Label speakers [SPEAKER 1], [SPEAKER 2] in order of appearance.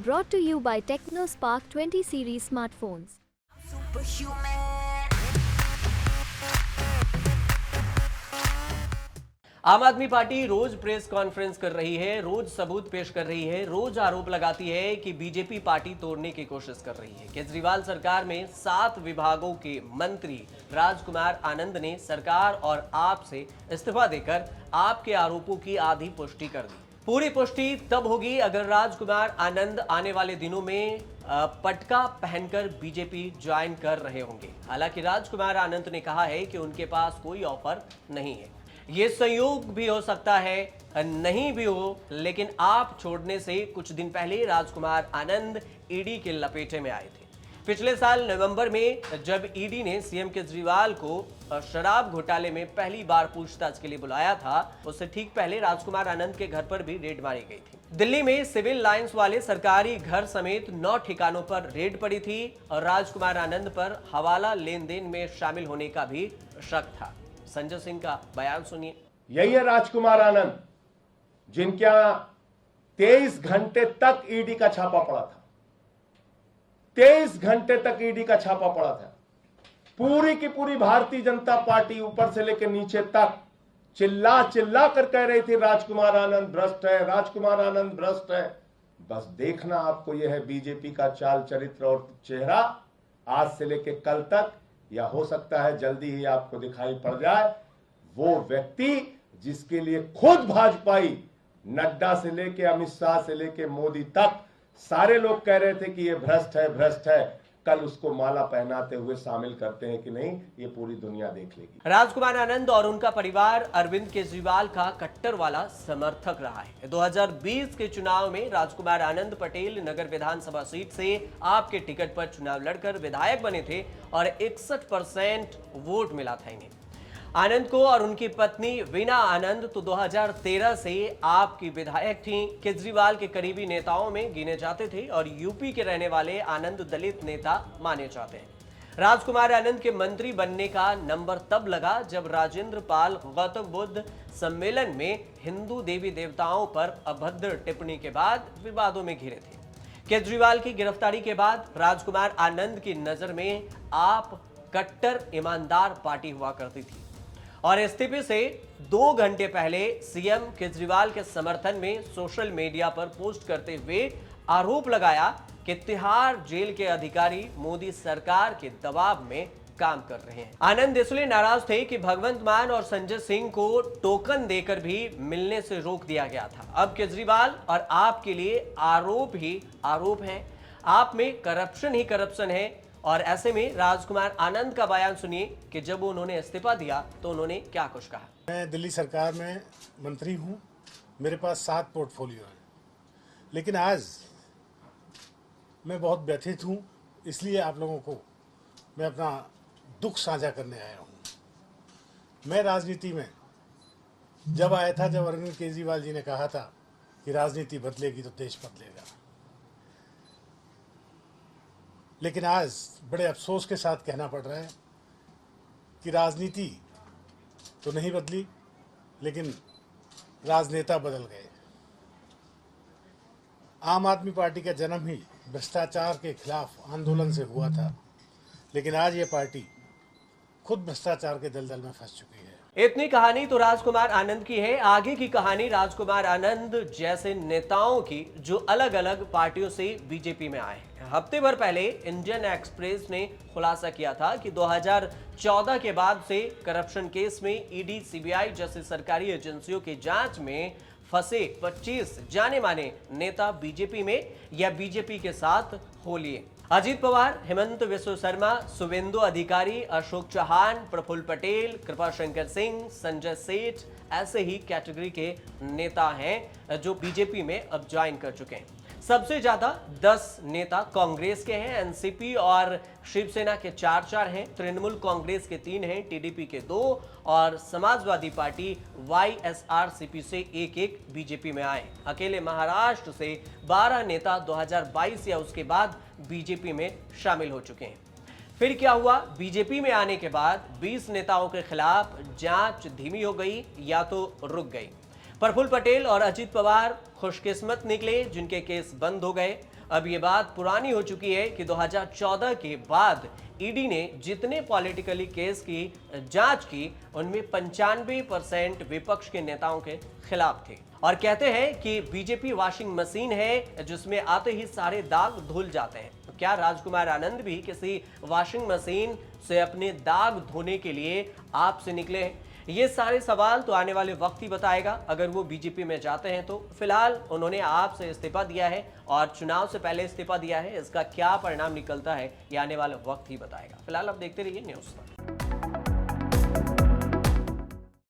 [SPEAKER 1] Brought to you by TechnoSpark 20 series smartphones.
[SPEAKER 2] आम आदमी party रोज press conference कर रही है, रोज सबूत पेश कर रही है, रोज आरोप लगाती है कि बीजेपी पार्टी तोड़ने की कोशिश कर रही है। केजरीवाल सरकार में 7 विभागों के मंत्री राजकुमार आनंद ने सरकार और आप से इस्तीफा देकर आपके आरोपों की आधी पुष्टि कर दी। पूरी पुष्टि तब होगी अगर राजकुमार आनंद आने वाले दिनों में पटका पहनकर बीजेपी ज्वाइन कर रहे होंगे। हालांकि राजकुमार आनंद ने कहा है कि उनके पास कोई ऑफर नहीं है। ये संयोग भी हो सकता है, नहीं भी हो, लेकिन आप छोड़ने से कुछ दिन पहले राजकुमार आनंद ईडी के लपेटे में आए थे। पिछले साल नवंबर में जब ईडी ने सीएम केजरीवाल को शराब घोटाले में पहली बार पूछताछ के लिए बुलाया था, उससे ठीक पहले राजकुमार आनंद के घर पर भी रेड मारी गई थी। दिल्ली में सिविल लाइंस वाले सरकारी घर समेत 9 ठिकानों पर रेड पड़ी थी और राजकुमार आनंद पर हवाला लेन देन में शामिल होने का भी शक था। संजय सिंह का बयान सुनिए।
[SPEAKER 3] यही है राजकुमार आनंद, जिनके यहां 23 घंटे तक ईडी का छापा पड़ा था। 23 घंटे तक ईडी का छापा पड़ा था। पूरी की पूरी भारतीय जनता पार्टी ऊपर से लेकर नीचे तक चिल्ला चिल्ला कर कह रही थी राजकुमार आनंद भ्रष्ट है, राजकुमार आनंद भ्रष्ट है। बस देखना आपको यह है बीजेपी का चाल चरित्र और चेहरा आज से लेकर कल तक, या हो सकता है जल्दी ही आपको दिखाई पड़ जाए वो व्यक्ति जिसके लिए खुद भाजपाई नड्डा से लेके अमित शाह से लेके मोदी तक सारे लोग कह रहे थे कि ये भ्रष्ट है भ्रष्ट है, कल उसको माला पहनाते हुए शामिल करते हैं कि नहीं, ये पूरी दुनिया देख लेगी।
[SPEAKER 2] राजकुमार आनंद और उनका परिवार अरविंद केजरीवाल का कट्टर वाला समर्थक रहा है। 2020 के चुनाव में राजकुमार आनंद पटेल नगर विधानसभा सीट से आपके टिकट पर चुनाव लड़कर विधायक बने थे और 61% वोट मिला था इन्हें। आनंद को और उनकी पत्नी वीना आनंद तो 2013 से आपकी विधायक थीं। केजरीवाल के करीबी नेताओं में गिने जाते थे और यूपी के रहने वाले आनंद दलित नेता माने जाते हैं। राजकुमार आनंद के मंत्री बनने का नंबर तब लगा जब राजेंद्र पाल गौतम बुद्ध सम्मेलन में हिंदू देवी देवताओं पर अभद्र टिप्पणी के बाद विवादों में घिरे थे। केजरीवाल की गिरफ्तारी के बाद राजकुमार आनंद की नजर में आप कट्टर ईमानदार पार्टी हुआ करती थी और इस्तीफे से 2 घंटे पहले सीएम केजरीवाल के समर्थन में सोशल मीडिया पर पोस्ट करते हुए आरोप लगाया कि तिहाड़ जेल के अधिकारी मोदी सरकार के दबाव में काम कर रहे हैं। आनंद इसलिए नाराज थे कि भगवंत मान और संजय सिंह को टोकन देकर भी मिलने से रोक दिया गया था। अब केजरीवाल और आपके लिए आरोप ही आरोप है, आप में करप्शन ही करप्शन है। और ऐसे में राजकुमार आनंद का बयान सुनिए कि जब उन्होंने इस्तीफा दिया तो उन्होंने क्या कुछ कहा।
[SPEAKER 4] मैं दिल्ली सरकार में मंत्री हूं, मेरे पास 7 पोर्टफोलियो हैं, लेकिन आज मैं बहुत व्यथित हूं, इसलिए आप लोगों को मैं अपना दुख साझा करने आया हूं। मैं राजनीति में जब आया था, जब अरविंद केजरीवाल जी ने कहा था कि राजनीति बदलेगी तो देश बदलेगा, लेकिन आज बड़े अफसोस के साथ कहना पड़ रहा है कि राजनीति तो नहीं बदली, लेकिन राजनेता बदल गए। आम आदमी पार्टी का जन्म ही भ्रष्टाचार के खिलाफ आंदोलन से हुआ था, लेकिन आज ये पार्टी खुद भ्रष्टाचार के दलदल में फंस चुकी है।
[SPEAKER 2] इतनी कहानी तो राजकुमार आनंद की है। आगे की कहानी राजकुमार आनंद जैसे नेताओं की जो अलग अलग पार्टियों से बीजेपी में आए हैं। हफ्ते भर पहले इंडियन एक्सप्रेस ने खुलासा किया था कि 2014 के बाद से करप्शन केस में ईडी, सीबीआई जैसी सरकारी एजेंसियों की जांच में फंसे 25 जाने माने नेता बीजेपी में या बीजेपी के साथ हो लिए। अजीत पवार, हेमंत विश्व शर्मा, शुभेंदु अधिकारी, अशोक चौहान, प्रफुल्ल पटेल, कृपाशंकर सिंह, संजय सेठ ऐसे ही कैटेगरी के नेता हैं जो बीजेपी में अब ज्वाइन कर चुके हैं। सबसे ज्यादा 10 नेता कांग्रेस के हैं, एनसीपी और शिवसेना के 4 हैं, तृणमूल कांग्रेस के 3 हैं, टीडीपी के 2 और समाजवादी पार्टी वाईएसआरसीपी से 1 बीजेपी में आए। अकेले महाराष्ट्र से 12 नेता 2022 या उसके बाद बीजेपी में शामिल हो चुके हैं। फिर क्या हुआ? बीजेपी में आने के बाद 20 नेताओं के खिलाफ जांच धीमी हो गई या तो रुक गई। प्रफुल्ल पटेल और अजीत पवार खुशकिस्मत निकले जिनके केस बंद हो गए। अब ये बात पुरानी हो चुकी है कि 2014 के बाद ईडी ने जितने पॉलिटिकली केस की जांच की उनमें 95% विपक्ष के नेताओं के खिलाफ थे और कहते हैं कि बीजेपी वॉशिंग मशीन है जिसमें आते ही सारे दाग धुल जाते हैं। तो क्या राजकुमार आनंद भी किसी वॉशिंग मशीन से अपने दाग धोने के लिए आपसे निकले हैं? ये सारे सवाल तो आने वाले वक्त ही बताएगा। अगर वो बीजेपी में जाते हैं तो फिलहाल उन्होंने आप से इस्तीफा दिया है और चुनाव से पहले इस्तीफा दिया है। इसका क्या परिणाम निकलता है ये आने वाले वक्त ही बताएगा। फिलहाल आप देखते रहिए न्यूज़।